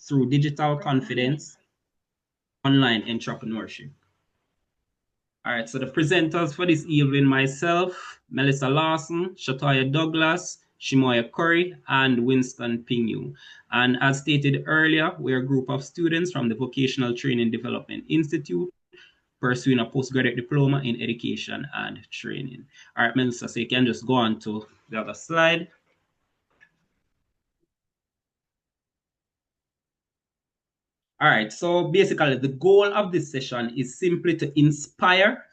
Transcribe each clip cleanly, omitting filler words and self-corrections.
through digital confidence, online entrepreneurship. All right, so the presenters for this evening, myself, Melissa Lawson, Shatoya Douglas, Shimoya Curry, and Winston Pingu. And as stated earlier, we're a group of students from the Vocational Training Development Institute pursuing a postgraduate diploma in education and training. All right, Melissa, so you can just go on to the other slide. All right, so basically the goal of this session is simply to inspire,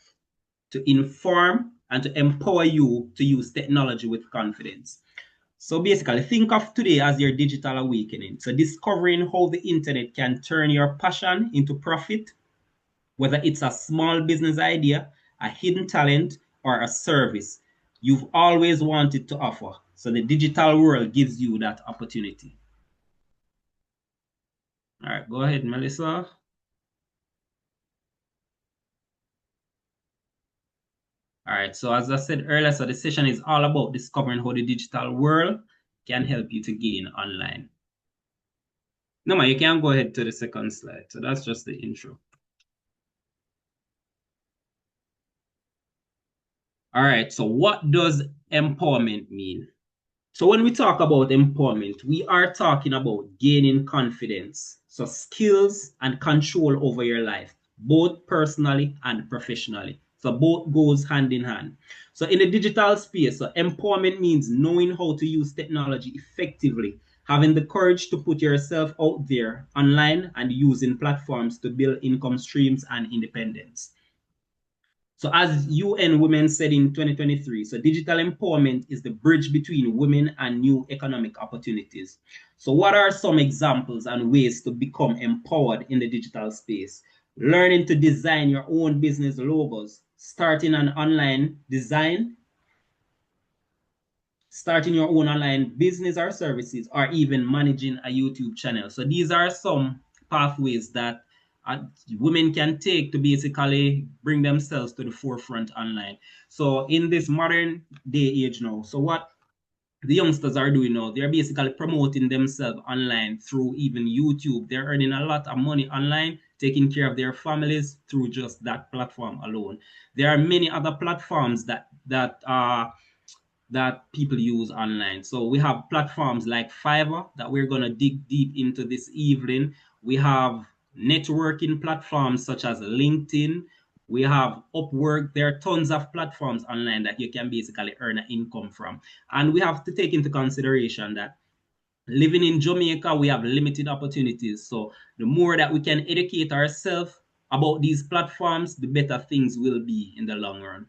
to inform, and to empower you to use technology with confidence. So basically, think of today as your digital awakening. So discovering how the internet can turn your passion into profit, whether it's a small business idea, a hidden talent, or a service you've always wanted to offer. So the digital world gives you that opportunity. All right, go ahead, Melissa. All right, so as I said earlier, so the session is all about discovering how the digital world can help you to gain online. No, man, you can go ahead to the second slide. So that's just the intro. All right, so what does empowerment mean? So when we talk about empowerment, we are talking about gaining confidence, so skills and control over your life, both personally and professionally. So both goes hand in hand. So in the digital space, so empowerment means knowing how to use technology effectively, having the courage to put yourself out there online and using platforms to build income streams and independence. So as UN Women said in 2023, so digital empowerment is the bridge between women and new economic opportunities. So what are some examples and ways to become empowered in the digital space? Learning to design your own business logos, starting an online design, starting your own online business or services, or even managing a YouTube channel. So these are some pathways that women can take to basically bring themselves to the forefront online. So in this modern day age now, so what the youngsters are doing now, they're basically promoting themselves online through even YouTube. They're earning a lot of money online, taking care of their families through just that platform alone. There are many other platforms that people use online. So we have platforms like Fiverr that we're going to dig deep into this evening. We have networking platforms such as LinkedIn. We have Upwork. There are tons of platforms online that you can basically earn an income from. And we have to take into consideration that living in Jamaica, we have limited opportunities. So the more that we can educate ourselves about these platforms, the better things will be in the long run.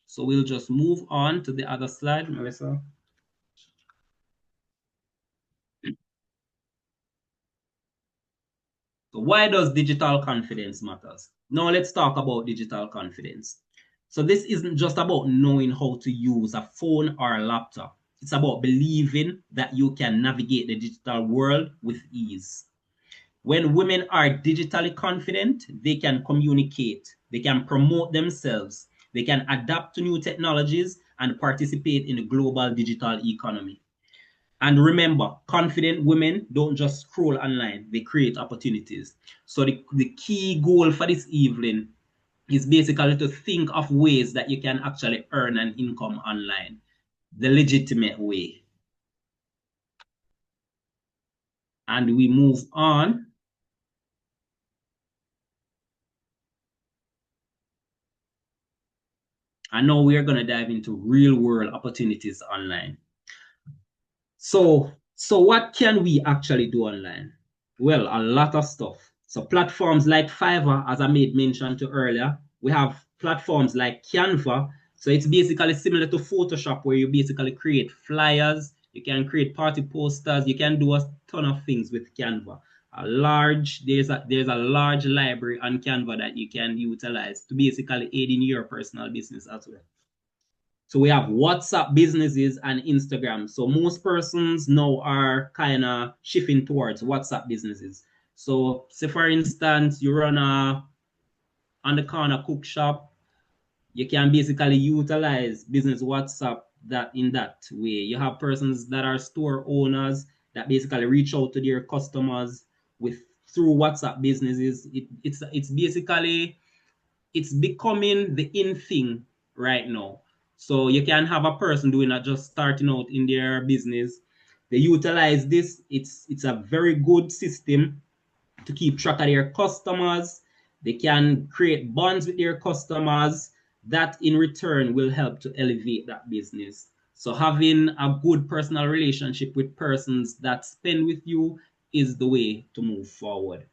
So we'll just move on to the other slide, Melissa. So why does digital confidence matters? Now let's talk about digital confidence. So this isn't just about knowing how to use a phone or a laptop. It's about believing that you can navigate the digital world with ease. When women are digitally confident, they can communicate, they can promote themselves, they can adapt to new technologies and participate in the global digital economy. And remember, confident women don't just scroll online, they create opportunities. So the key goal for this evening is basically to think of ways that you can actually earn an income online, the legitimate way. And we move on. And now we are going to dive into real world opportunities online. So what can we actually do online? Well, a lot of stuff. So platforms like Fiverr, as I made mention to earlier, we have platforms like Canva. So it's basically similar to Photoshop, where you basically create flyers, you can create party posters, you can do a ton of things with Canva. There's a large library on Canva that you can utilize to basically aid in your personal business as well. So we have WhatsApp businesses and Instagram. So most persons now are kind of shifting towards WhatsApp businesses. So say for instance, you run a on the corner cook shop, you can basically utilize business WhatsApp that in that way. You have persons that are store owners that basically reach out to their customers through WhatsApp businesses. It's basically it's becoming the in thing right now. So you can have a person doing that, just starting out in their business. They utilize this. It's a very good system to keep track of their customers. They can create bonds with their customers. That in return will help to elevate that business. So having a good personal relationship with persons that spend with you is the way to move forward.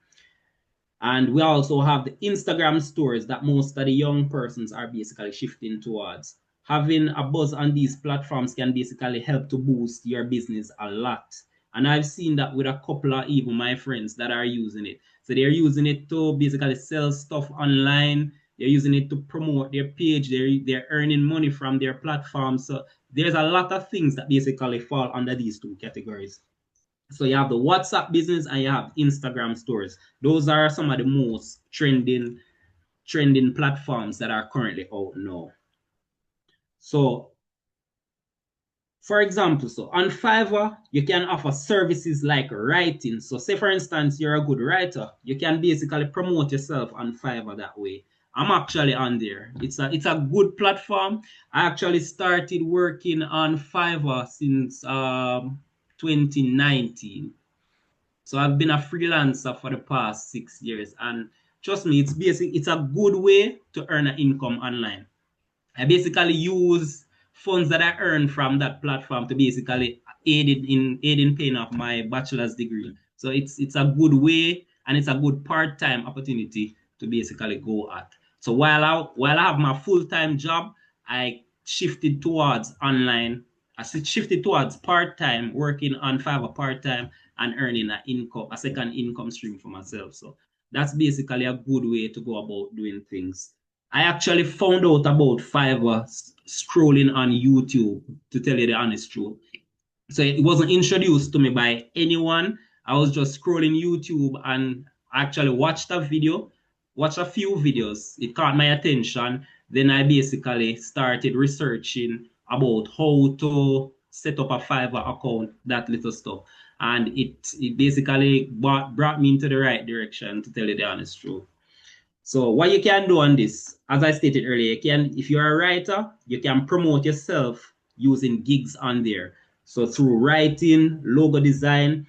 And we also have the Instagram stores that most of the young persons are basically shifting towards. Having a buzz on these platforms can basically help to boost your business a lot. And I've seen that with a couple of even my friends that are using it. So they're using it to basically sell stuff online. They're using it to promote their page. They're earning money from their platform. So there's a lot of things that basically fall under these two categories. So you have the WhatsApp business and you have Instagram stores. Those are some of the most trending platforms that are currently out now. So for example, so on Fiverr, you can offer services like writing. So say for instance, you're a good writer, you can basically promote yourself on Fiverr that way. I'm actually on there. It's a good platform. I actually started working on Fiverr since 2019. So I've been a freelancer for the past 6 years, and trust me, it's a good way to earn an income online. I basically use funds that I earn from that platform to basically aid in paying off my bachelor's degree. So it's a good way and it's a good part-time opportunity to basically go at. So while I have my full-time job, I shifted towards online. I shifted towards part-time, working on Fiverr part-time and earning a second income stream for myself. So that's basically a good way to go about doing things. I actually found out about Fiverr scrolling on YouTube, to tell you the honest truth. So it wasn't introduced to me by anyone. I was just scrolling YouTube and actually watched a video, watched a few videos. It caught my attention. Then I basically started researching about how to set up a Fiverr account, that little stuff. And it basically brought me into the right direction, to tell you the honest truth. So what you can do on this, as I stated earlier, if you're a writer, you can promote yourself using gigs on there. So through writing, logo design,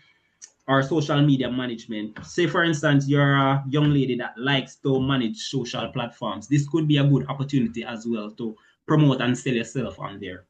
or social media management. Say for instance, you're a young lady that likes to manage social platforms. This could be a good opportunity as well to promote and sell yourself on there.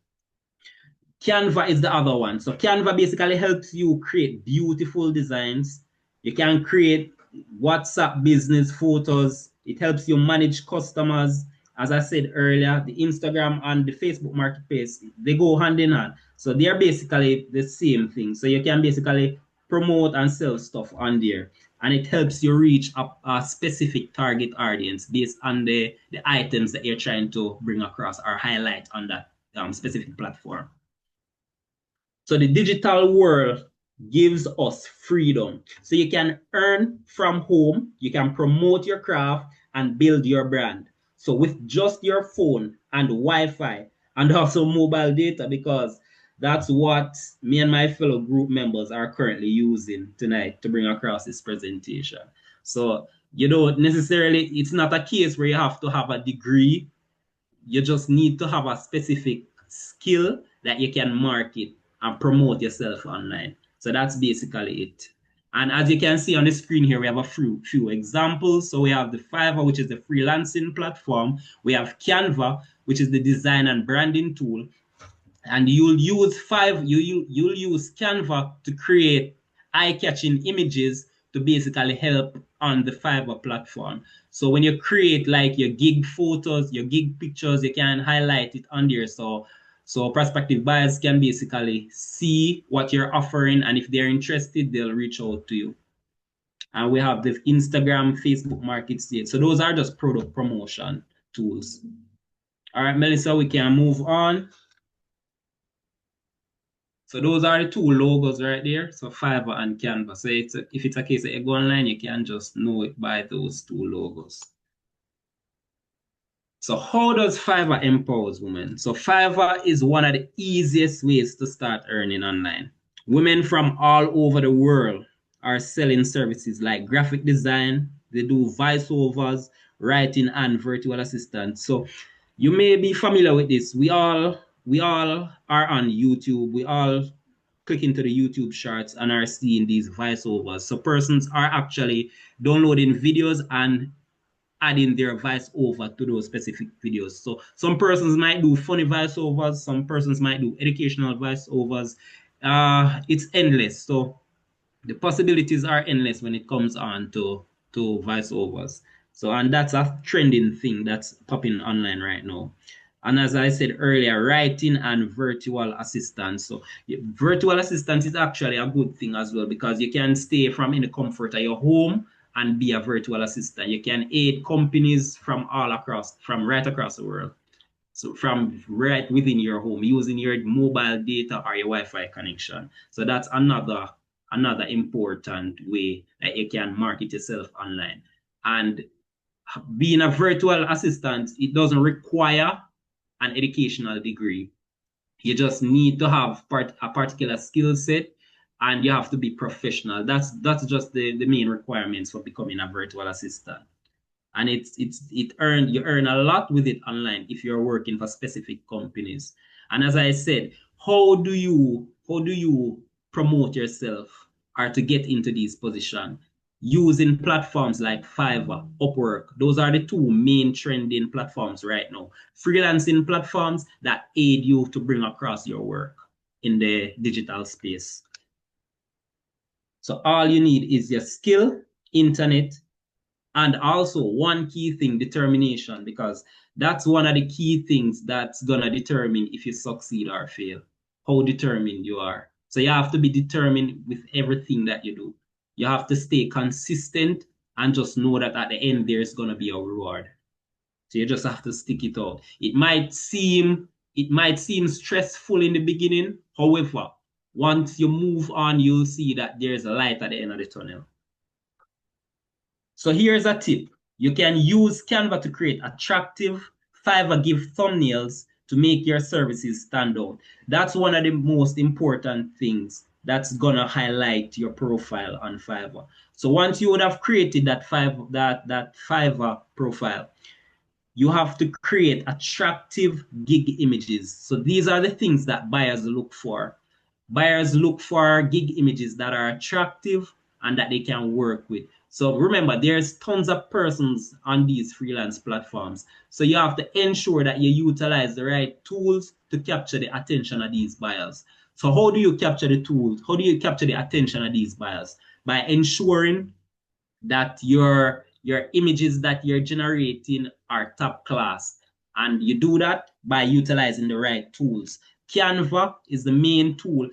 Canva is the other one. So Canva basically helps you create beautiful designs. You can create WhatsApp business photos. It helps you manage customers. As I said earlier, the Instagram and the Facebook marketplace, they go hand in hand. So they're basically the same thing. So you can basically promote and sell stuff on there. And it helps you reach a specific target audience based on the items that you're trying to bring across or highlight on that specific platform. So the digital world gives us freedom. So you can earn from home, you can promote your craft and build your brand. So with just your phone and Wi-Fi and also mobile data, because that's what me and my fellow group members are currently using tonight to bring across this presentation. So you don't necessarily, it's not a case where you have to have a degree. You just need to have a specific skill that you can market and promote yourself online. So that's basically it. And as you can see on the screen here, we have a few examples. So we have the Fiverr, which is the freelancing platform. We have Canva, which is the design and branding tool. And you'll use you'll use Canva to create eye-catching images to basically help on the Fiverr platform. So when you create like your gig photos, your gig pictures, you can highlight it on there. So prospective buyers can basically see what you're offering, and if they're interested, they'll reach out to you. And we have the Instagram, Facebook Marketplace. So those are just product promotion tools. All right, Melissa, we can move on. So those are the two logos right there. So Fiverr and Canva. So if it's a case that you go online, you can just know it by those two logos. So how does Fiverr empower women? So Fiverr is one of the easiest ways to start earning online. Women from all over the world are selling services like graphic design. They do voiceovers, writing, and virtual assistants. So you may be familiar with this. We all are on YouTube. We all click into the YouTube charts and are seeing these voiceovers. So persons are actually downloading videos and adding their voiceover to those specific videos. So some persons might do funny voiceovers, some persons might do educational voiceovers. It's endless. So the possibilities are endless when it comes on to voiceovers. So, and that's a trending thing that's popping online right now. And as I said earlier, writing and virtual assistants. So virtual assistant is actually a good thing as well, because you can stay from in the comfort of your home and be a virtual assistant. You can aid companies from all across, from right across the world. So from right within your home, using your mobile data or your Wi-Fi connection. So that's another important way that you can market yourself online. And being a virtual assistant, it doesn't require an educational degree. You just need to have a particular skill set, and you have to be professional. That's just the main requirements for becoming a virtual assistant. And you earn a lot with it online if you're working for specific companies. And as I said, how do you promote yourself or to get into these positions? Using platforms like Fiverr, Upwork. Those are the two main trending platforms right now. Freelancing platforms that aid you to bring across your work in the digital space. So all you need is your skill, internet, and also one key thing, determination, because that's one of the key things that's gonna determine if you succeed or fail, how determined you are. So you have to be determined with everything that you do. You have to stay consistent and just know that at the end there's gonna be a reward. So you just have to stick it out. It might seem stressful in the beginning. However, once you move on, you'll see that there's a light at the end of the tunnel. So here's a tip. You can use Canva to create attractive Fiverr give thumbnails to make your services stand out. That's one of the most important things that's gonna highlight your profile on Fiverr. So once you would have created that Fiverr profile, you have to create attractive gig images. So these are the things that buyers look for. Buyers look for gig images that are attractive and that they can work with. So remember, there's tons of persons on these freelance platforms. So you have to ensure that you utilize the right tools to capture the attention of these buyers. So how do you capture the tools? How do you capture the attention of these buyers? By ensuring that your images that you're generating are top class. And you do that by utilizing the right tools. Canva is the main tool.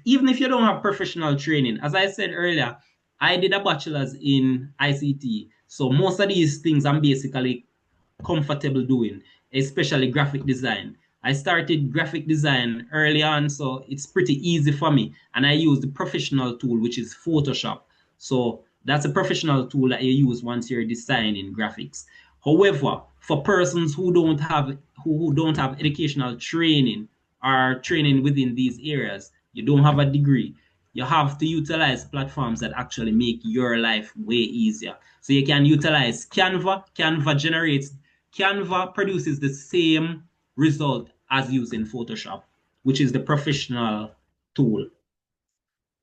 Even if you don't have professional training, as I said earlier, I did a bachelor's in ICT. So most of these things I'm basically comfortable doing, especially graphic design. I started graphic design early on, so it's pretty easy for me. And I use the professional tool, which is Photoshop. So that's a professional tool that you use once you're designing graphics. However, for persons who don't have educational training or training within these areas, you don't have a degree, you have to utilize platforms that actually make your life way easier. So you can utilize Canva. Canva produces the same result as using Photoshop, which is the professional tool.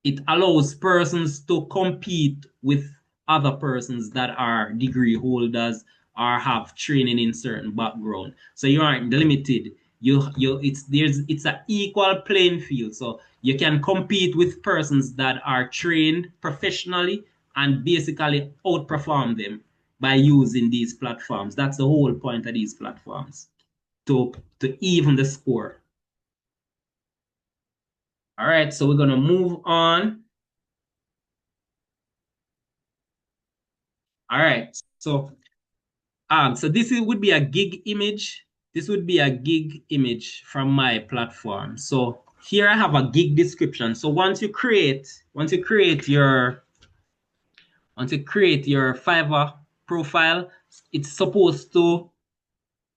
It allows persons to compete with other persons that are degree holders or have training in certain background. So you aren't limited. It's an equal playing field. So you can compete with persons that are trained professionally and basically outperform them by using these platforms. That's the whole point of these platforms, to even the score. All right, so we're gonna move on. All right, so would be a gig image. This would be a gig image from my platform. So here I have a gig description. So once you create your Fiverr profile, it's supposed to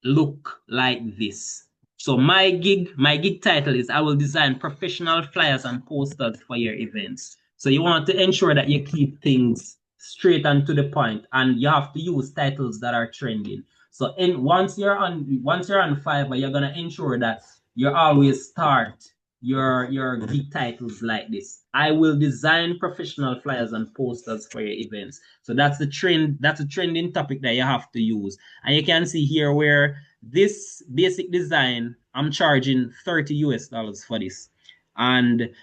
look like this. So my gig title is I will design professional flyers and posters for your events. So you want to ensure that you keep things straight and to the point, and you have to use titles that are trending. So once you're on Fiverr, you're gonna ensure that you always start your gig titles like this. I will design professional flyers and posters for your events. So that's the trend. That's a trending topic that you have to use. And you can see here where this basic design, I'm charging $30 for this. And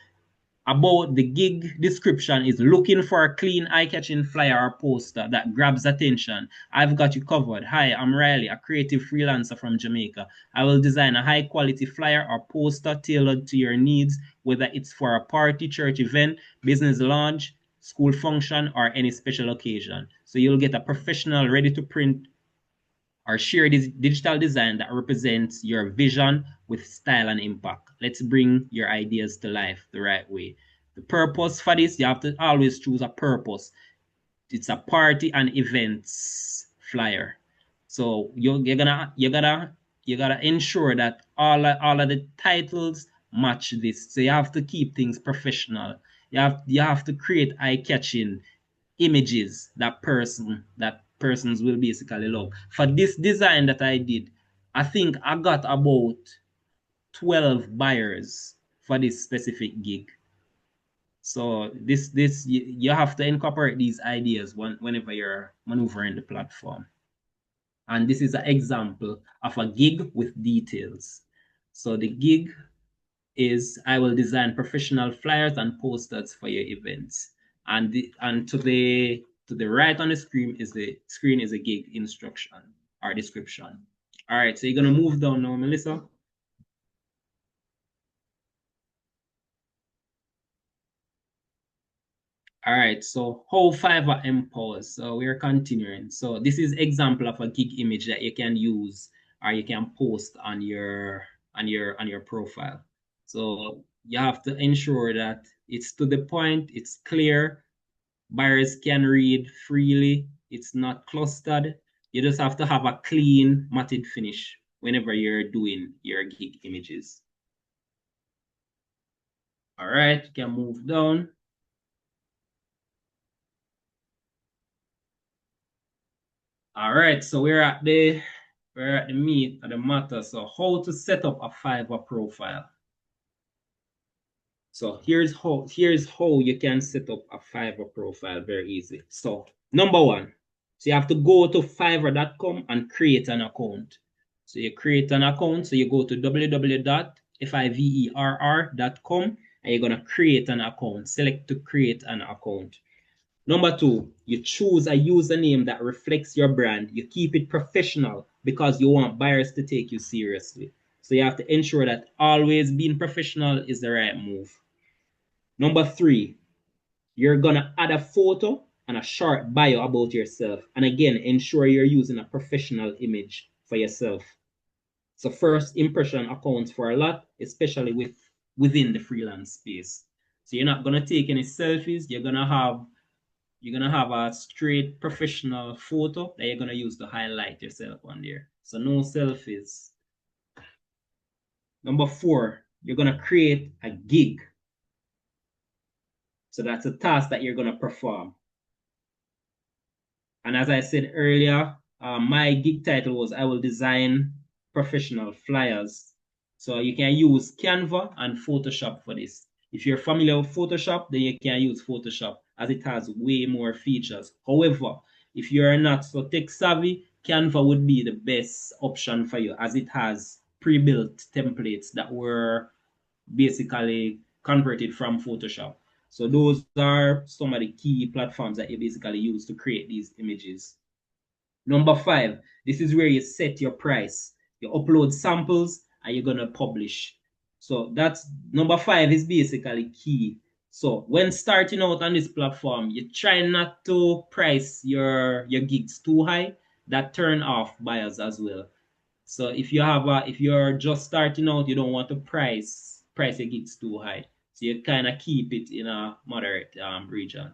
about the gig description is looking for a clean, eye-catching flyer or poster that grabs attention. I've got you covered. Hi, I'm Riley, a creative freelancer from Jamaica. I will design a high-quality flyer or poster tailored to your needs, whether it's for a party, church event, business launch, school function, or any special occasion. So you'll get a professional, ready-to-print or share this digital design that represents your vision with style and impact. Let's bring your ideas to life the right way. The purpose for this, you have to always choose a purpose. It's a party and events flyer. So you gotta ensure that all of the titles match this. So you have to keep things professional. You have to create eye-catching images that persons will basically love. For this design that I did, I think I got about 12 buyers for this specific gig. So you have to incorporate these ideas whenever you're maneuvering the platform. And this is an example of a gig with details. So the gig is I will design professional flyers and posters for your events. And to the right on the screen is a gig instruction or description. All right, so you're gonna move down now, Melissa. All right, so how Fiverr empowers. So we're continuing. So this is example of a gig image that you can use or you can post on your profile. So you have to ensure that it's to the point, it's clear, buyers can read freely, it's not clustered. You just have to have a clean matted finish whenever you're doing your gig images. All right, you can move down. All right, so we're at the meat of the matter. So how to set up a Fiverr profile. So here's how you can set up a Fiverr profile very easy. So number one, so you have to go to fiverr.com and create an account. So you create an account. So you go to www.fiverr.com and you're gonna create an account. Select to create an account. Number two, you choose a username that reflects your brand. You keep it professional because you want buyers to take you seriously. So you have to ensure that always being professional is the right move. Number three, you're gonna add a photo and a short bio about yourself. And again, ensure you're using a professional image for yourself. So first impression accounts for a lot, especially within the freelance space. So you're not gonna take any selfies. You're gonna have a straight professional photo that you're gonna use to highlight yourself on there. So no selfies. Number four, you're gonna create a gig. So that's a task that you're gonna perform. And as I said earlier, my gig title was I will design professional flyers. So you can use Canva and Photoshop for this. If you're familiar with Photoshop, then you can use Photoshop as it has way more features. However, if you're not so tech savvy, Canva would be the best option for you as it has pre-built templates that were basically converted from Photoshop. So those are some of the key platforms that you basically use to create these images. Number five, this is where you set your price. You upload samples and you're gonna publish. So that's number five is basically key. So when starting out on this platform, you try not to price your gigs too high. That turn off buyers as well. So if you're just starting out, you don't want to price your gigs too high. So you kind of keep it in a moderate region.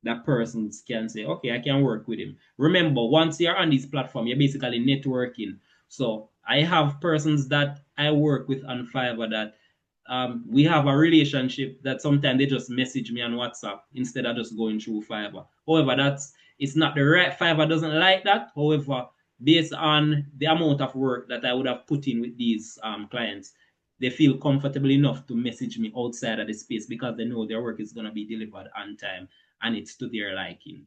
That persons can say, okay, I can work with him. Remember, once you're on this platform, you're basically networking. So I have persons that I work with on Fiverr that we have a relationship that sometimes they just message me on WhatsApp instead of just going through Fiverr. However, it's not the right. Fiverr doesn't like that. However, based on the amount of work that I would have put in with these clients, they feel comfortable enough to message me outside of the space because they know their work is going to be delivered on time and it's to their liking.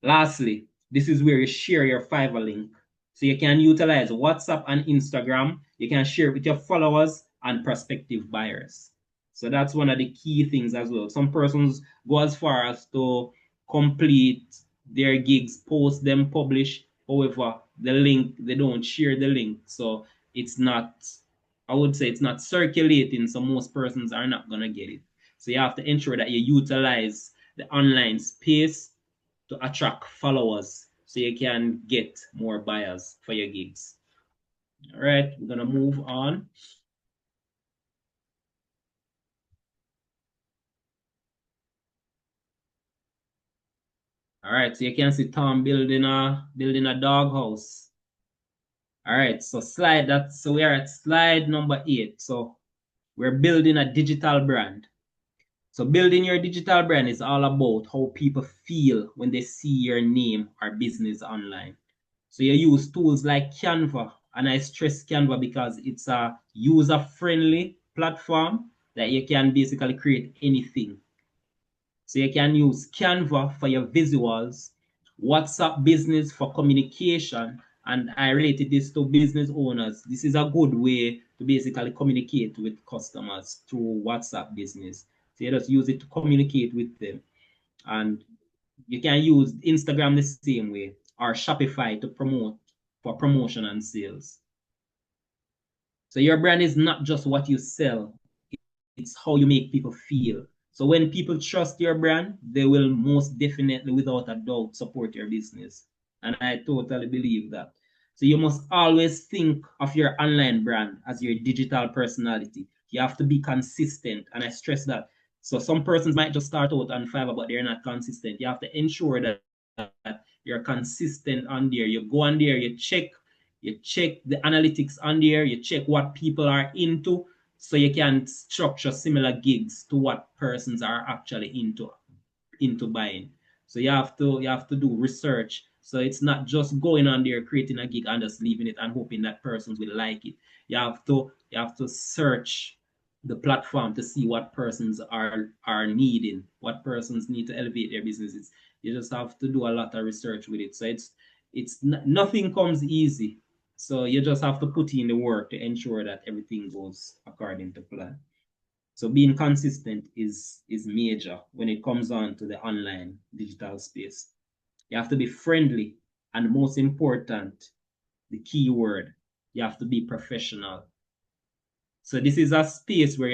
Lastly, this is where you share your Fiverr link. So you can utilize WhatsApp and Instagram. You can share it with your followers and prospective buyers. So that's one of the key things as well. Some persons go as far as to complete their gigs, post them, publish. However, the link, they don't share the link. So it's not, I would say it's not circulating. So most persons are not going to get it. So you have to ensure that you utilize the online space to attract followers so you can get more buyers for your gigs. All right, we're gonna move on. All right, so you can see Tom building a doghouse. All right, so we are at slide number 8. So we're building a digital brand. So building your digital brand is all about how people feel when they see your name or business online. So you use tools like Canva, and I stress Canva because it's a user-friendly platform that you can basically create anything. So you can use Canva for your visuals, WhatsApp Business for communication, and I related this to business owners. This is a good way to basically communicate with customers through WhatsApp Business. So you just use it to communicate with them. And you can use Instagram the same way or Shopify to promote for promotion and sales. So your brand is not just what you sell, it's how you make people feel. So when people trust your brand, they will most definitely, without a doubt, support your business. And I totally believe that. So you must always think of your online brand as your digital personality. You have to be consistent, and I stress that. So some persons might just start out on Fiverr, but they're not consistent. You have to ensure that you're consistent on there. You go on there, you check the analytics on there, you check what people are into, so you can structure similar gigs to what persons are actually into buying. So you have to do research. So it's not just going on there creating a gig and just leaving it and hoping that persons will like it. You have to search the platform to see what persons are needing, what persons need to elevate their businesses. You just have to do a lot of research with it. So nothing comes easy. So you just have to put in the work to ensure that everything goes according to plan. So being consistent is major when it comes on to the online digital space. You have to be friendly, and most important, the key word, you have to be professional. So this is a space where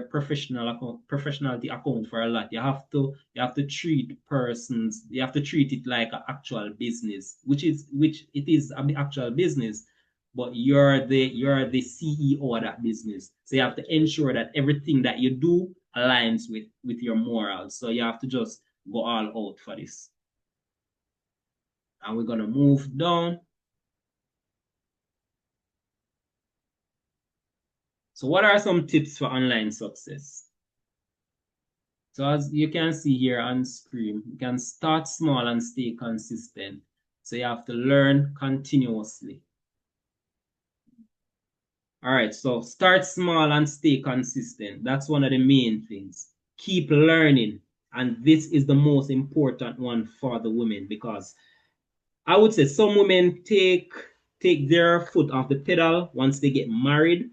professionality account for a lot. You have to treat persons, you have to treat it like an actual business, which it is an actual business, but you're the CEO of that business. So you have to ensure that everything that you do aligns with your morals. So you have to just go all out for this. And we're gonna move down. So what are some tips for online success? So as you can see here on screen, you can start small and stay consistent. So you have to learn continuously. All right, so start small and stay consistent. That's one of the main things. Keep learning. And this is the most important one for the women, because I would say some women take their foot off the pedal once they get married,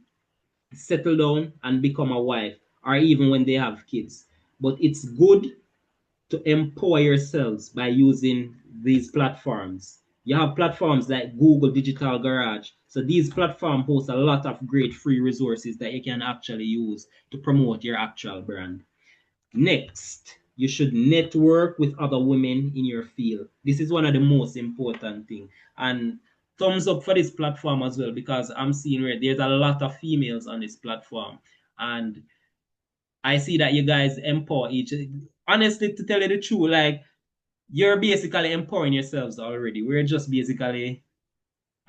settle down, and become a wife, or even when they have kids. But it's good to empower yourselves by using these platforms. You have platforms like Google Digital Garage. So these platforms host a lot of great free resources that you can actually use to promote your actual brand. Next, you should network with other women in your field. This is one of the most important things. And thumbs up for this platform as well, because I'm seeing where there's a lot of females on this platform. And I see that you guys empower each. Honestly, to tell you the truth, like, you're basically empowering yourselves already. We're just basically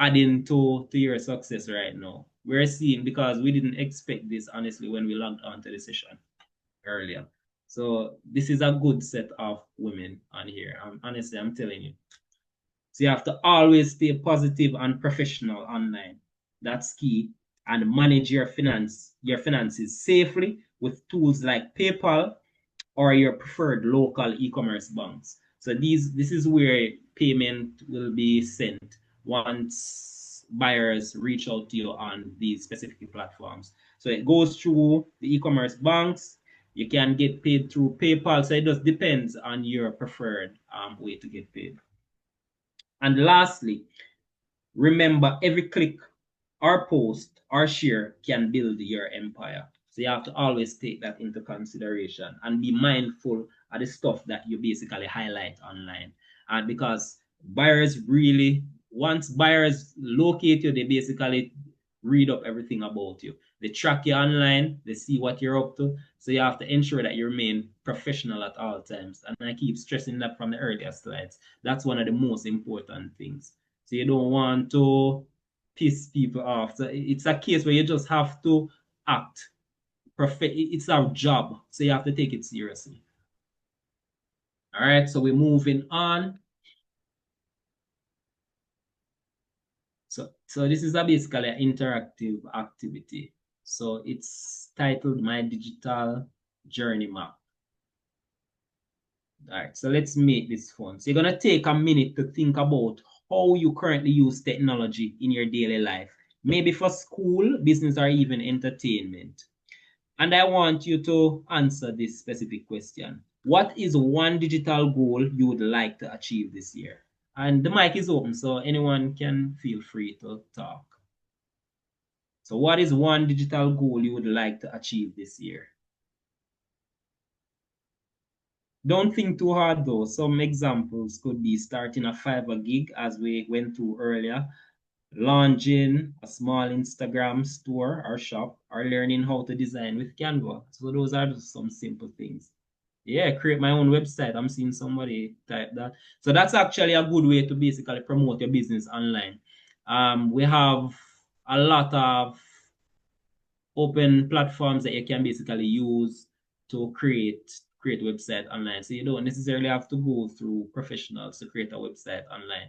adding to your success right now. We're seeing, because we didn't expect this honestly when we logged on to the session earlier. So this is a good set of women on here. Honestly, I'm telling you. So you have to always stay positive and professional online. That's key. And manage your finances safely with tools like PayPal or your preferred local e-commerce banks. So this is where payment will be sent once buyers reach out to you on these specific platforms. So it goes through the e-commerce banks. You can get paid through PayPal. So it just depends on your preferred way to get paid. And lastly, remember, every click or post or share can build your empire. So you have to always take that into consideration and be mindful of the stuff that you basically highlight online. And because once buyers locate you, they basically read up everything about you. They track you online, they see what you're up to. So you have to ensure that you remain professional at all times. And I keep stressing that from the earlier slides. That's one of the most important things. So you don't want to piss people off. So it's a case where you just have to act. It's our job. So you have to take it seriously. All right, so we're moving on. So this is basically an interactive activity. So it's titled My Digital Journey Map. All right, so let's make this fun. So you're going to take a minute to think about how you currently use technology in your daily life, maybe for school, business, or even entertainment. And I want you to answer this specific question. What is one digital goal you would like to achieve this year? And the mic is open, so anyone can feel free to talk. So what is one digital goal you would like to achieve this year? Don't think too hard though. Some examples could be starting a Fiverr gig, as we went through earlier, launching a small Instagram store or shop, or learning how to design with Canva. So those are just some simple things. Yeah, create my own website. I'm seeing somebody type that. So that's actually a good way to basically promote your business online. We have a lot of open platforms that you can basically use to create website online. So you don't necessarily have to go through professionals to create a website online.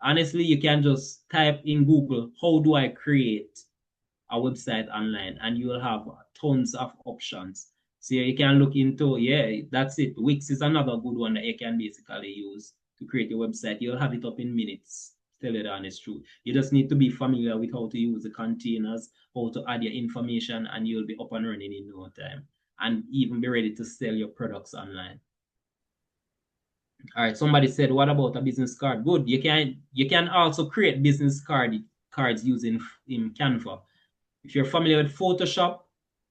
Honestly, you can just type in Google, how do I create a website online, and you will have tons of options. So you can look into, yeah, that's it. Wix is another good one that you can basically use to create your website. You'll have it up in minutes. Tell you the honest truth. You just need to be familiar with how to use the containers, how to add your information, and you'll be up and running in no time. And even be ready to sell your products online. All right, somebody said, what about a business card? Good. You can also create business cards using in Canva. If you're familiar with Photoshop,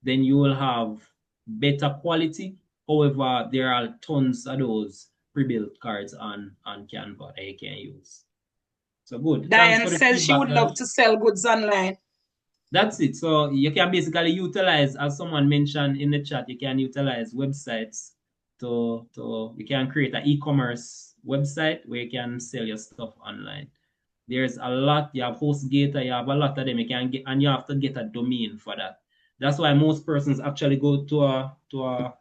then you will have better quality. However, there are tons of those pre-built cards on Canva that you can use. So good. Thanks Diane for the says she feedback, would love to sell goods online. That's it. So you can basically utilize, as someone mentioned in the chat, you can utilize websites to you can create an e-commerce website where you can sell your stuff online. There's a lot. You have HostGator, you have a lot of them you can get, and you have to get a domain for that. That's why most persons actually go to a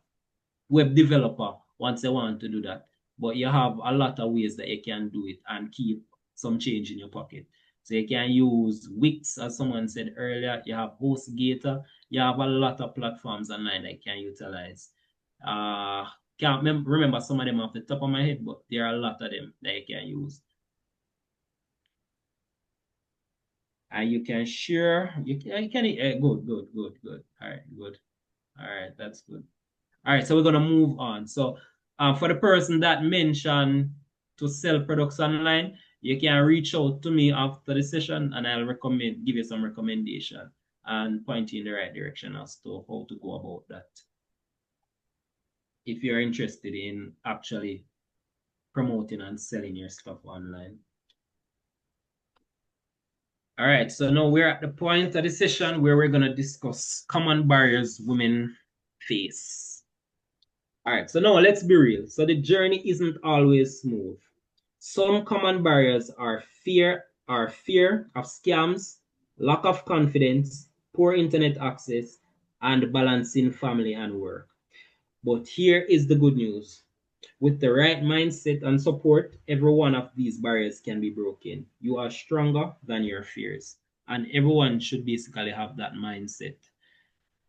web developer once they want to do that. But you have a lot of ways that you can do it and keep some change in your pocket. So you can use Wix, as someone said earlier. You have HostGator. You have a lot of platforms online that you can utilize. Can't remember some of them off the top of my head, but there are a lot of them that you can use. And you can share. You can good. All right, good. All right, that's good. All right, so we're gonna move on. So for the person that mentioned to sell products online, you can reach out to me after the session, and I'll give you some recommendation and point you in the right direction as to how to go about that. If you're interested in actually promoting and selling your stuff online. All right, so now we're at the point of the session where we're gonna discuss common barriers women face. All right, so now let's be real. So the journey isn't always smooth. Some common barriers are fear are fear of scams, lack of confidence, poor internet access, and balancing family and work. But here is the good news. With the right mindset and support, every one of these barriers can be broken. You are stronger than your fears. And everyone should basically have that mindset.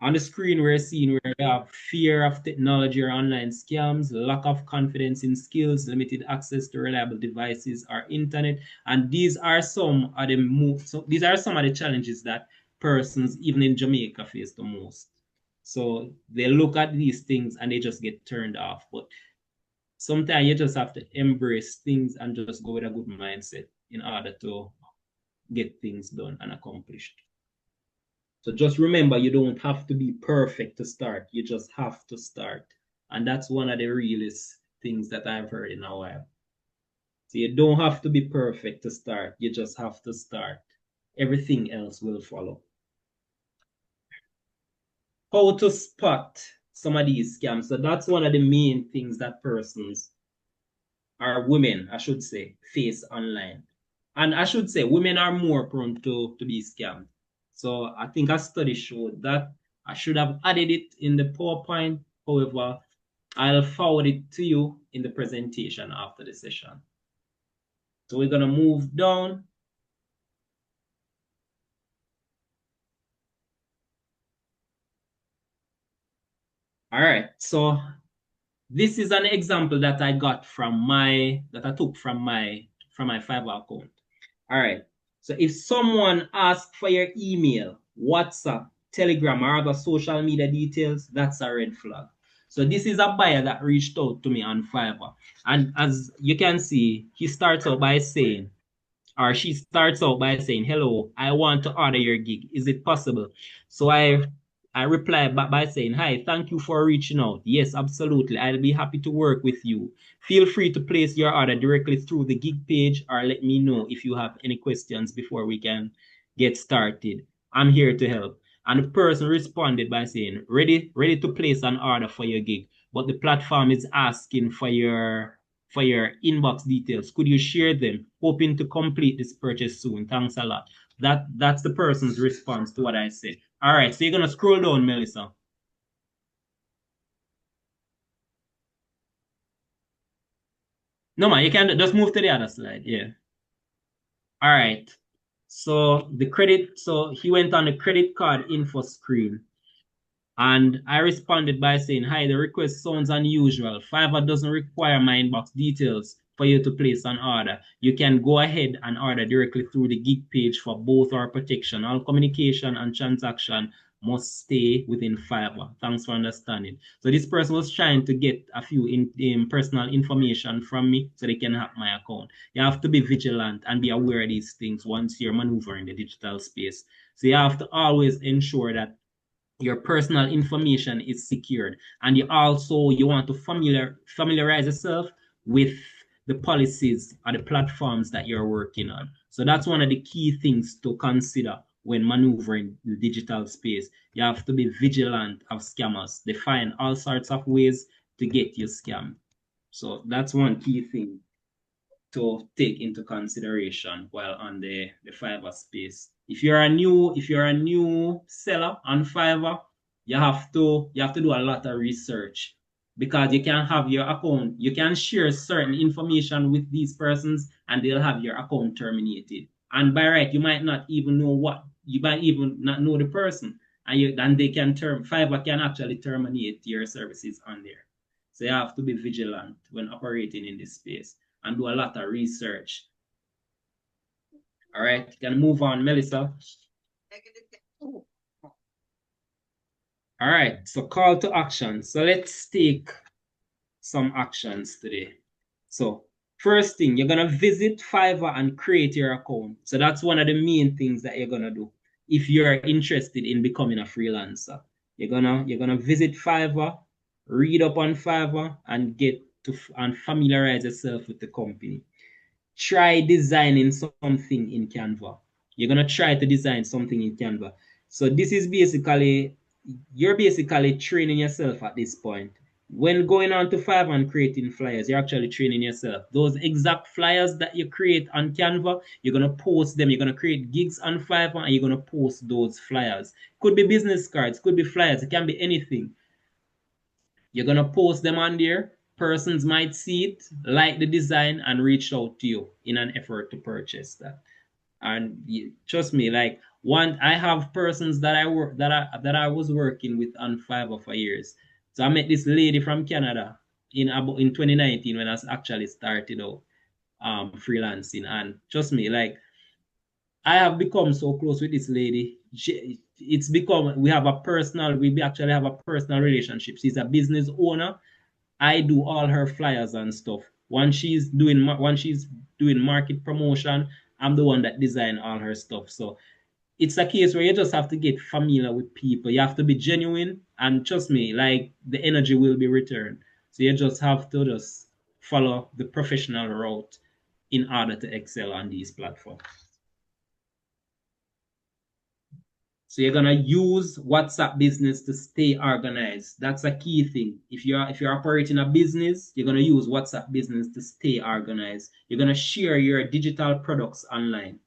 On the screen, we're seeing where you have fear of technology or online scams, lack of confidence in skills, limited access to reliable devices or internet. And these are some of these are some of the challenges that persons, even in Jamaica, face the most. So they look at these things and they just get turned off. But sometimes you just have to embrace things and just go with a good mindset in order to get things done and accomplished. So just remember, you don't have to be perfect to start. You just have to start. And that's one of the realest things that I've heard in a while. So you don't have to be perfect to start. You just have to start. Everything else will follow. How to spot some of these scams. So that's one of the main things that persons or women, I should say, face online. And I should say women are more prone to be scammed. So I think a study showed that. I should have added it in the PowerPoint. However, I'll forward it to you in the presentation after the session. So we're gonna move down. All right, so this is an example that I got from that I took from my Fiverr account. All right. So if someone asks for your email, WhatsApp, Telegram, or other social media details, that's a red flag. So this is a buyer that reached out to me on Fiverr. And as you can see, he starts out by saying, or she starts out by saying, "Hello, I want to order your gig. Is it possible?" So I reply back by saying, "Hi, thank you for reaching out. Yes, absolutely. I'll be happy to work with you. Feel free to place your order directly through the gig page or let me know if you have any questions before we can get started. I'm here to help." And the person responded by saying, ready to place an order for your gig, but the platform is asking for your inbox details. Could you share them? Hoping to complete this purchase soon. Thanks a lot. That's the person's response to what I said. All right, so you're gonna scroll down, Melissa. No man, you can just move to the other slide. Yeah. All right. So he went on the credit card info screen. And I responded by saying, "Hi, the request sounds unusual. Fiverr doesn't require my inbox details for you to place an order. You can go ahead and order directly through the gig page for both our protection. All communication and transaction must stay within Fiverr. Thanks for understanding." So this person was trying to get a few personal information from me so they can hack my account. You have to be vigilant and be aware of these things once you're maneuvering the digital space. So you have to always ensure that your personal information is secured, and you want to familiarize yourself with the policies or the platforms that you're working on. So that's one of the key things to consider when maneuvering the digital space. You have to be vigilant of scammers. They find all sorts of ways to get you scammed. So that's one key thing to take into consideration while on the Fiverr space. If you're a new seller on Fiverr, you have to do a lot of research because you can have your account, you can share certain information with these persons and they'll have your account terminated. And by right, you might even not know the person. And they can Fiverr can actually terminate your services on there. So you have to be vigilant when operating in this space and do a lot of research. All right, can move on, Melissa. All right, so call to action. So let's take some actions today. So first thing, you're gonna visit Fiverr and create your account. So that's one of the main things that you're gonna do if you're interested in becoming a freelancer. You're gonna visit Fiverr, read up on Fiverr, and familiarize yourself with the company. Try designing something in Canva. You're gonna try to design something in Canva. So this is basically you're basically training yourself at this point. when going on to Fiverr and creating flyers, you're actually training yourself. Those exact flyers that you create on Canva, you're gonna post them. You're gonna create gigs on Fiverr and you're gonna post those flyers. Could be business cards, could be flyers, it can be anything. You're gonna post them on there. Persons might see it, like the design, and reach out to you in an effort to purchase that. And trust me, like I have persons that I was working with on Fiverr for years. So I met this lady from Canada in 2019 when I actually started out freelancing. And trust me, like I have become so close with this lady. It's become we actually have a personal relationship. She's a business owner. I do all her flyers and stuff. When she's doing market promotion, I'm the one that design all her stuff. So it's a case where you just have to get familiar with people. You have to be genuine, and trust me, like the energy will be returned. So you just have to just follow the professional route in order to excel on these platforms. So you're gonna use WhatsApp Business to stay organized. That's a key thing. If you're operating a business, you're gonna use WhatsApp Business to stay organized. You're gonna share your digital products online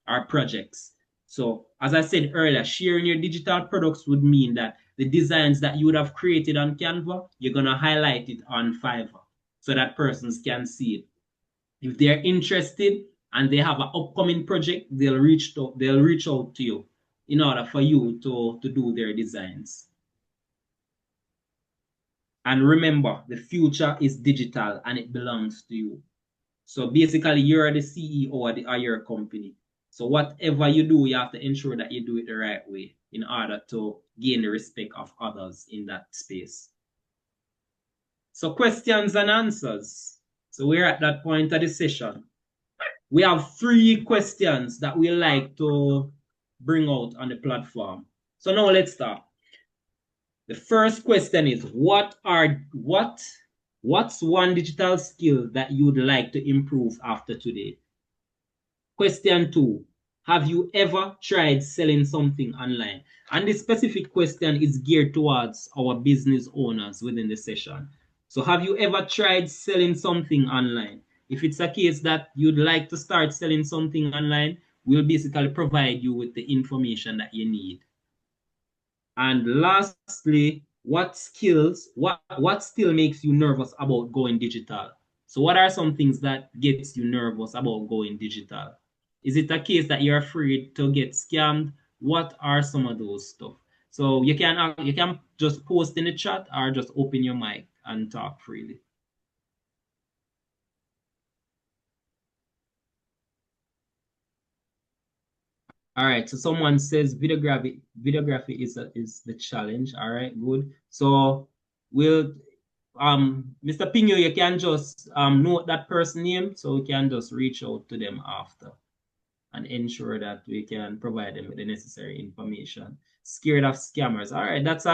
or projects. So as I said earlier, sharing your digital products would mean that the designs that you would have created on Canva, you're gonna highlight it on Fiverr so that persons can see it. If they're interested and they have an upcoming project, they'll reach out to you in order for you to do their designs. And remember, the future is digital and it belongs to you. So basically, you're the CEO of your company. So whatever you do, you have to ensure that you do it the right way in order to gain the respect of others in that space. So questions and answers. So we're at that point of the session. We have 3 questions that we like to bring out on the platform. So now let's start. The first question is what's one digital skill that you'd like to improve after today? Question 2, have you ever tried selling something online? And this specific question is geared towards our business owners within the session. So have you ever tried selling something online? If it's a case that you'd like to start selling something online, we'll basically provide you with the information that you need. And lastly, what still makes you nervous about going digital? So what are some things that gets you nervous about going digital? Is it a case that you're afraid to get scammed? What are some of those stuff? So you can just post in the chat or just open your mic and talk freely. All right, so someone says videography is the challenge. All right, good. So we'll Mr. Pinho, you can just note that person name so we can just reach out to them after and ensure that we can provide them with the necessary information. Scared of scammers. All right, that's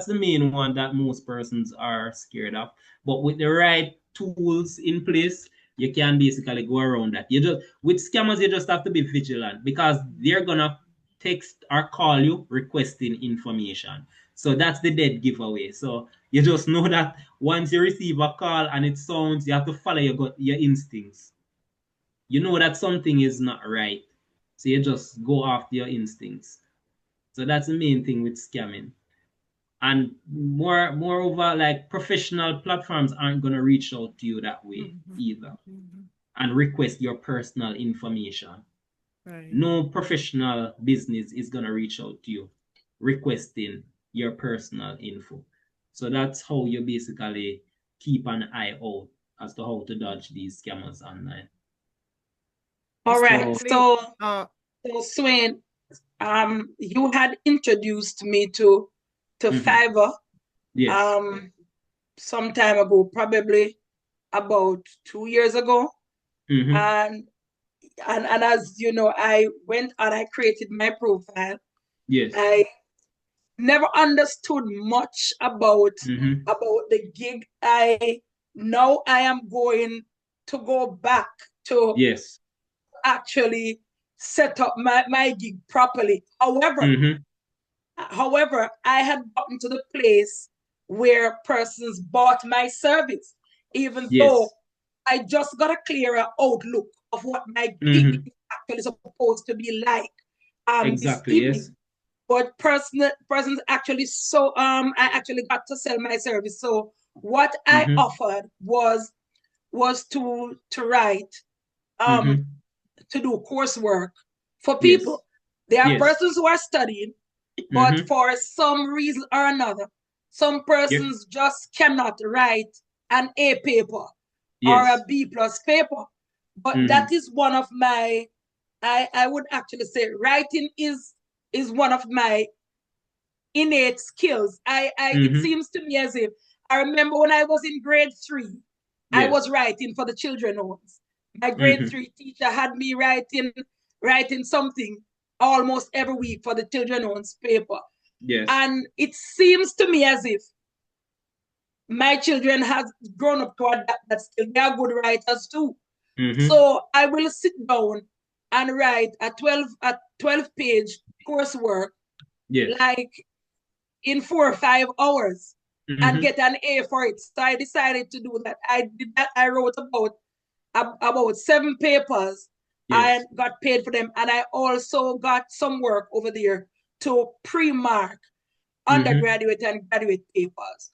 the main one that most persons are scared of. But with the right tools in place, you can basically go around that. With scammers, you just have to be vigilant because they're gonna text or call you requesting information. So that's the dead giveaway. So you just know that once you receive a call and it sounds, you have to follow your instincts. You know that something is not right. So you just go after your instincts. So that's the main thing with scamming. And moreover, like professional platforms aren't gonna reach out to you that way either and request your personal information. Right. No professional business is gonna reach out to you requesting your personal info. So that's how you basically keep an eye out as to how to dodge these scammers online. All right. So, Sewayne, you had introduced me to Fiverr. Yes. Some time ago, probably about 2 years ago. And as you know, I went and I created my profile. Yes. I never understood much about the gig. Now I am going to go back to Yes. actually set up my gig properly. However, I had gotten to the place where persons bought my service, even though I just got a clearer outlook of what my gig is actually supposed to be like this evening. Yes. But persons actually I actually got to sell my service. So what I offered was to write to do coursework for people. There are persons who are studying, but for some reason or another, some persons just cannot write an A paper or a B+ paper. But that is one of my, I would actually say writing is one of my innate skills. It seems to me as if I remember when I was in grade 3, I was writing for the children homes. My grade 3 teacher had me writing something almost every week for the children homes paper. And it seems to me as if my children have grown up to adapt that skill. They are good writers too. So I will sit down and write a 12-page coursework, like in 4 or 5 hours, and get an A for it. So I decided to do that. I did that. I wrote about 7 papers and got paid for them. And I also got some work over there to pre-mark undergraduate and graduate papers.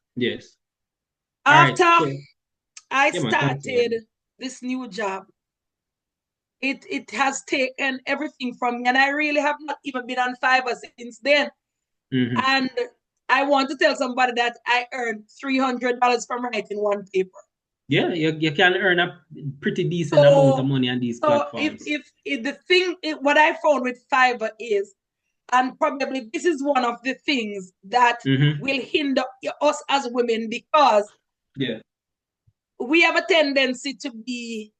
After I started this new job, it has taken everything from me, and I really have not even been on Fiverr since then. And I want to tell somebody that I earned $300 from writing 1 paper. Yeah, you can earn a pretty decent amount of money on these platforms. If the thing, what I found with Fiverr is, and probably this is one of the things that will hinder us as women, because we have a tendency to be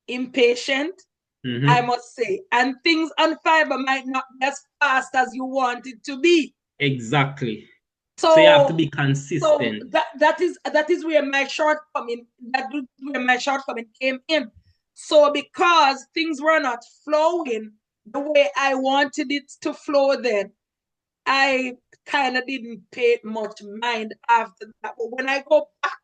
impatient, I must say, and things on Fiverr might not be as fast as you want it to be. Exactly. So you have to be consistent. So that is where my shortcoming came in. So because things were not flowing the way I wanted it to flow, then I kind of didn't pay much mind after that. But when I go back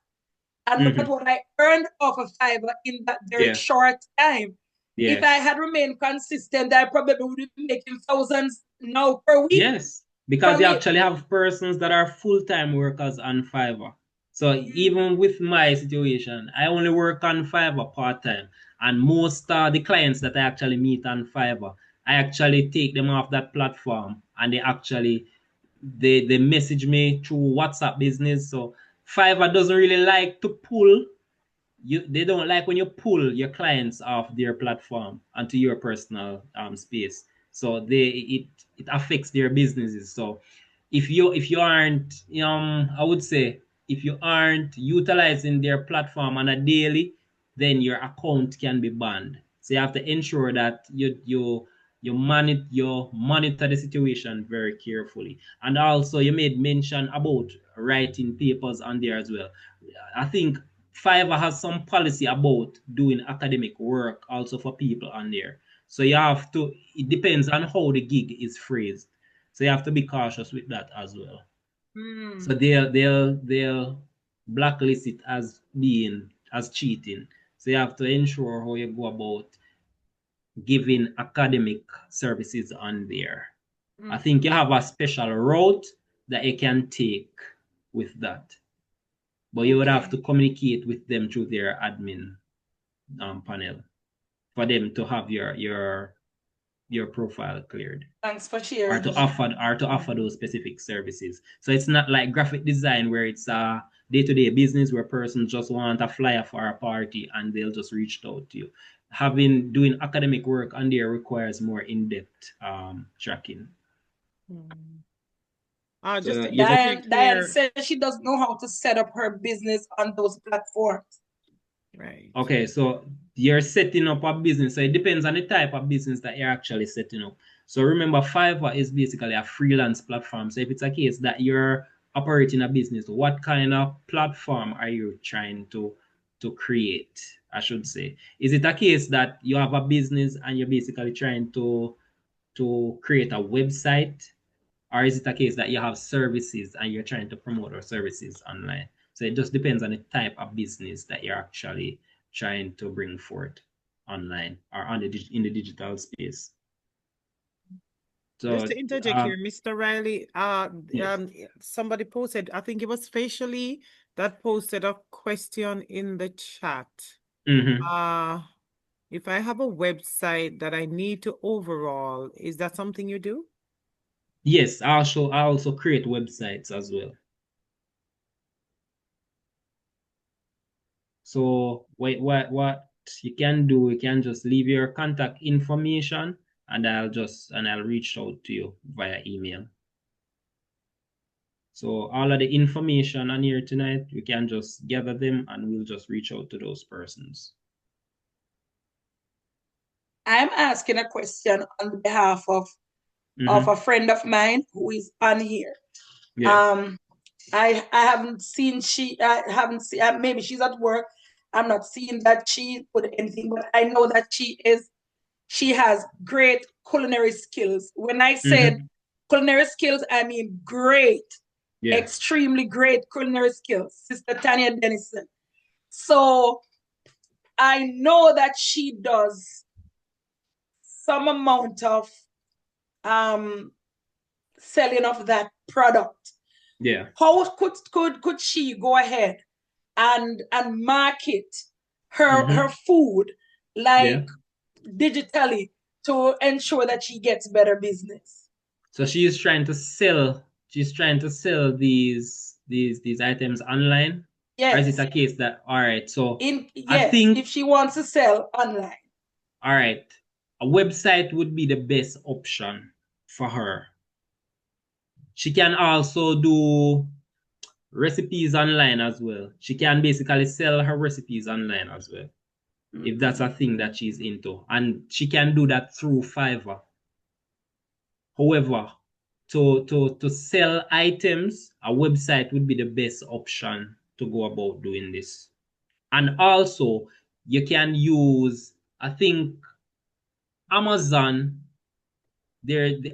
and look at what I earned off of Fiverr in that very short time, if I had remained consistent, I probably would be making thousands now per week. Yes, because you actually have persons that are full-time workers on Fiverr. So even with my situation, I only work on Fiverr part-time. And most the clients that I actually meet on Fiverr, I actually take them off that platform, and they message me through WhatsApp business. So Fiverr doesn't really like to pull they don't like when you pull your clients off their platform onto your personal space. So it affects their businesses. So if you aren't I would say if you aren't utilizing their platform on a daily, then your account can be banned. So you have to ensure that you monitor the situation very carefully. And also you made mention about writing papers on there as well. I think Fiverr has some policy about doing academic work also for people on there. So you have to, it depends on how the gig is phrased. So you have to be cautious with that as well. So they'll blacklist it as cheating. So you have to ensure how you go about giving academic services on there. I think you have a special route that you can take with that. But you would have to communicate with them through their admin panel for them to have your profile cleared. Thanks for sharing. Or to offer those specific services. So it's not like graphic design where it's a day-to-day business where persons just want a flyer for a party and they'll just reach out to you. Doing academic work on there requires more in-depth tracking. Diane says she doesn't know how to set up her business on those platforms. Right. Okay, so you're setting up a business. So it depends on the type of business that you're actually setting up. So remember, Fiverr is basically a freelance platform. So if it's a case that you're operating a business, what kind of platform are you trying to create, I should say? Is it a case that you have a business and you're basically trying to create a website Or is it a case that you have services and you're trying to promote our services online? So it just depends on the type of business that you're actually trying to bring forth online or on in the digital space. Just So to interject here, Mr. Riley, yes. somebody posted, I think it was Facially, that posted a question in the chat. If I have a website that I need to overhaul, is that something you do? Yes, I also create websites as well. So what you can do, you can just leave your contact information and I'll reach out to you via email. So all of the information on here tonight, we can just gather them and we'll just reach out to those persons. I'm asking a question on behalf of a friend of mine who is on here. Yeah. I haven't seen maybe she's at work. I'm not seeing that she put anything, but I know that she has great culinary skills. When I said culinary skills, I mean great, extremely great culinary skills, Sister Tanya Dennison. So I know that she does some amount of selling of that product. Yeah. How could she go ahead and market her food like digitally to ensure that she gets better business? So she's trying to sell these items online? Yes. Or is it a case that all right, so yes, I think if she wants to sell online. All right. A website would be the best option for her. She can also do recipes online as well. She can basically sell her recipes online as well, if that's a thing that she's into. And she can do that through Fiverr. However, to sell items, a website would be the best option to go about doing this. And also, you can use, I think, Amazon.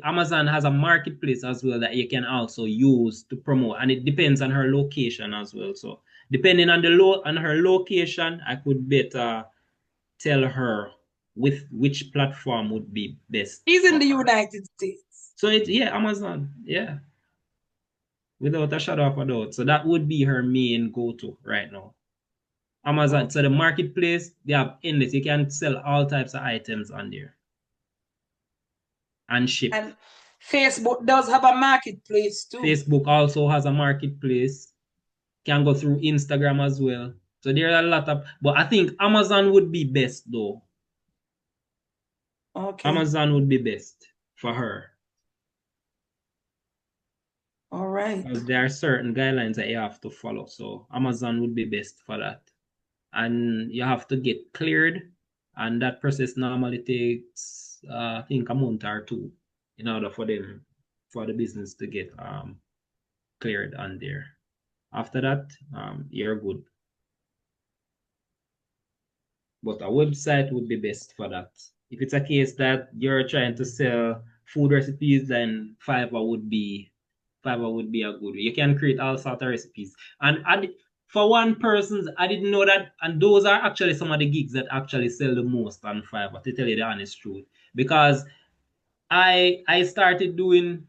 Amazon has a marketplace as well that you can also use to promote, and it depends on her location as well. So depending on her location, I could better tell her with which platform would be best. She's in the United States. So Amazon, yeah, without a shadow of a doubt. So that would be her main go-to right now. Amazon. So the marketplace, they have endless. You can sell all types of items on there and ship. And Facebook does have a marketplace too. Facebook also has a marketplace. Can go through Instagram as well. So there are a lot of, but I think Amazon would be best though. Okay. Amazon would be best for her. All right. Because there are certain guidelines that you have to follow. So Amazon would be best for that. And you have to get cleared. And that process normally takes, I think, a month or two in order for the business to get cleared on there. After that, you're good. But a website would be best for that. If it's a case that you're trying to sell food recipes, then Fiverr would be a good way. You can create all sorts of recipes. And for one person, I didn't know that, and those are actually some of the gigs that actually sell the most on Fiverr, to tell you the honest truth. Because I started doing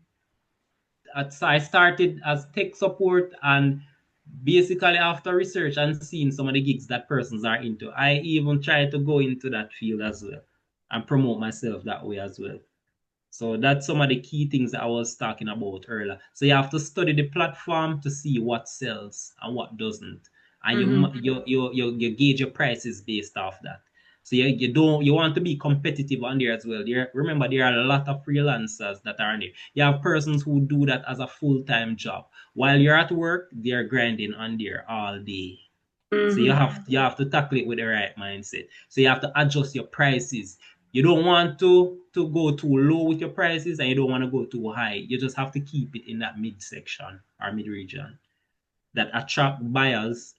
so I started as tech support, and basically after research and seeing some of the gigs that persons are into, I even try to go into that field as well and promote myself that way as well. So that's some of the key things that I was talking about earlier. So you have to study the platform to see what sells and what doesn't, and you gauge your prices based off that. So you want to be competitive on there as well. Remember, there are a lot of freelancers that are on there. You have persons who do that as a full-time job. While you're at work, they're grinding on there all day. So you have to tackle it with the right mindset. So you have to adjust your prices. You don't want to go too low with your prices, and you don't want to go too high. You just have to keep it in that mid section or mid region that attract buyers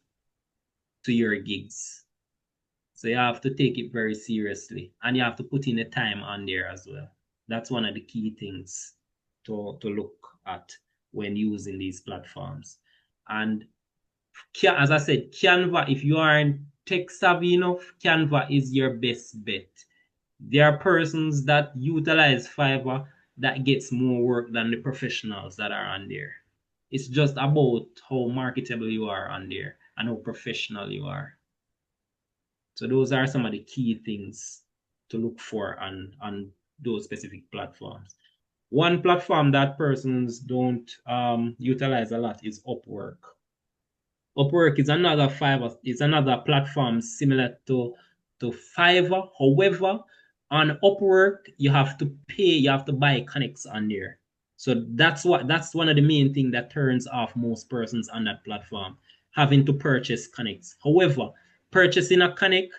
to your gigs. So you have to take it very seriously, and you have to put in the time on there as well. That's one of the key things. to look at when using these platforms. And as I said, Canva, if you aren't tech savvy enough, Canva is your best bet. There are persons that utilize Fiverr that gets more work than the professionals that are on there. It's just about how marketable you are on there and how professional you are. So those are some of the key things to look for on those specific platforms. One platform that persons don't utilize a lot is Upwork. Upwork is another Fiverr, is another platform similar to Fiverr. However, on Upwork, you have to pay, you have to buy connects on there. So that's one of the main things that turns off most persons on that platform, having to purchase connects. However, purchasing a connect,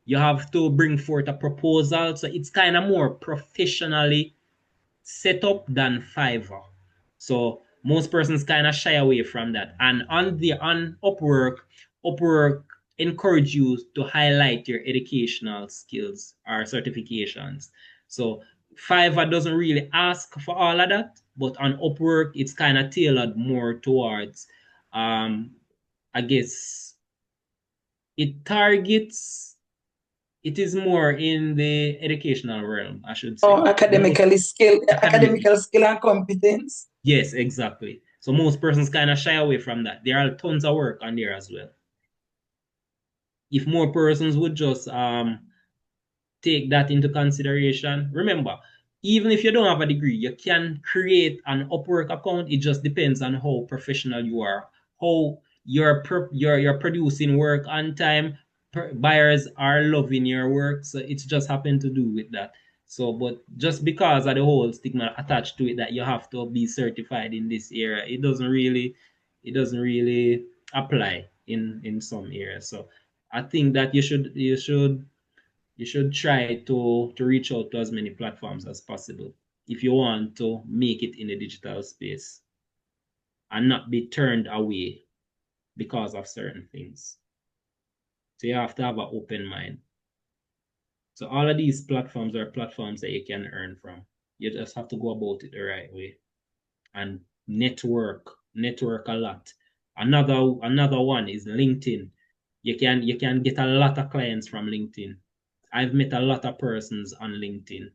you have to bring forth a proposal. So it's kind of more professionally set up than Fiverr. So most persons kind of shy away from that. And on Upwork encourage you to highlight your educational skills or certifications. So Fiverr doesn't really ask for all of that, but on Upwork it's kind of tailored more towards I guess it is more in the educational realm, I should say. Oh, academical skill and competence. Yes, exactly. So most persons kind of shy away from that. There are tons of work on there as well. If more persons would just take that into consideration, remember, even if you don't have a degree, you can create an Upwork account. It just depends on how professional you are, how you're producing work on time. Buyers are loving your work, so it's just happened to do with that. So, but just because of the whole stigma attached to it that you have to be certified in this area, it doesn't really apply in some areas. So, I think that you should try to reach out to as many platforms as possible if you want to make it in the digital space and not be turned away because of certain things. So you have to have an open mind. So all of these platforms are platforms that you can earn from. You just have to go about it the right way and network a lot. Another one is LinkedIn. You can get a lot of clients from LinkedIn. I've met a lot of persons on LinkedIn.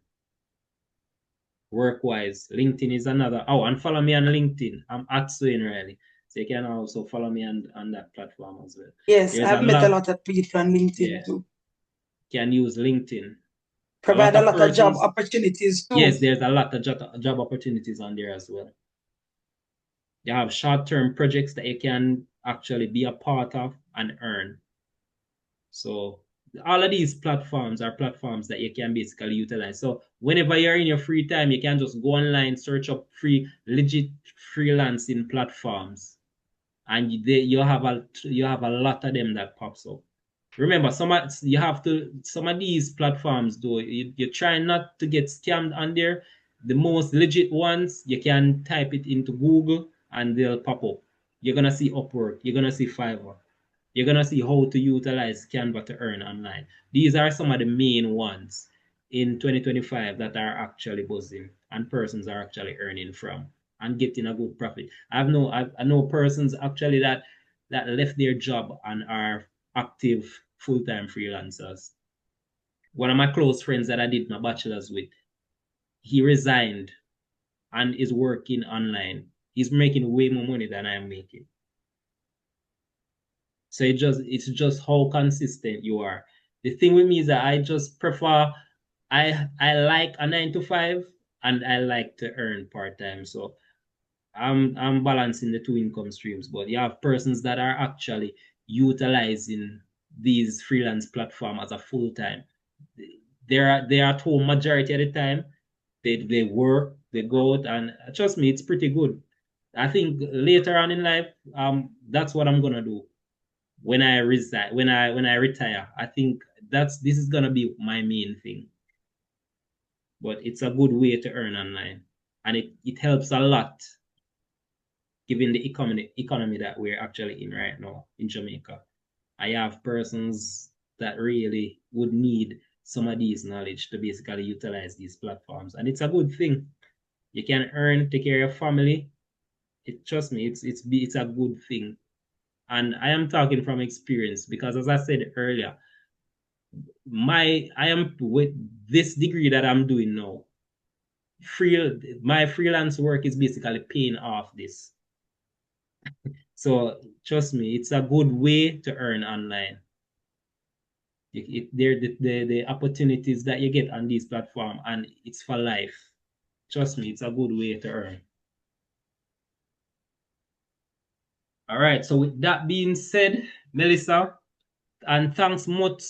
Work-wise, LinkedIn is another. Oh, and follow me on LinkedIn. I'm at Sewayne Riley. So you can also follow me on that platform as well. Yes, I've met a lot of people on LinkedIn too. Can use LinkedIn. Provide a lot of job opportunities too. Yes, there's a lot of job opportunities on there as well. You have short-term projects that you can actually be a part of and earn. So all of these platforms are platforms that you can basically utilize. So whenever you're in your free time, you can just go online, search up legit freelancing platforms, and you have a lot of them that pops up. Remember, some of these platforms though, you try not to get scammed on there. The most legit ones, you can type it into Google and they'll pop up. You're gonna see Upwork, you're gonna see Fiverr. You're gonna see how to utilize Canva to earn online. These are some of the main ones in 2025 that are actually buzzing and persons are actually earning from and getting a good profit. I know persons actually that left their job and are active full-time freelancers. One of my close friends that I did my bachelor's with, he resigned and is working online. He's making way more money than I'm making. So it's just how consistent you are. The thing with me is that I just prefer I like a 9 to 5 and I like to earn part-time. So I'm balancing the two income streams, but you have persons that are actually utilizing these freelance platform as a full-time. They're at home majority of the time. They work, they go out, and trust me, it's pretty good. I think later on in life, that's what I'm gonna do when I resign, when I retire. I think this is gonna be my main thing. But it's a good way to earn online, and it helps a lot given the economy that we're actually in right now in Jamaica. I have persons that really would need some of these knowledge to basically utilize these platforms, and it's a good thing. You can earn, take care of your family. Trust me, it's a good thing. And I am talking from experience because, as I said earlier, I am with this degree that I'm doing now. My freelance work is basically paying off this. So trust me, it's a good way to earn online. The opportunities that you get on this platform, and it's for life. Trust me, it's a good way to earn. All right. So with that being said, Melissa, and thanks much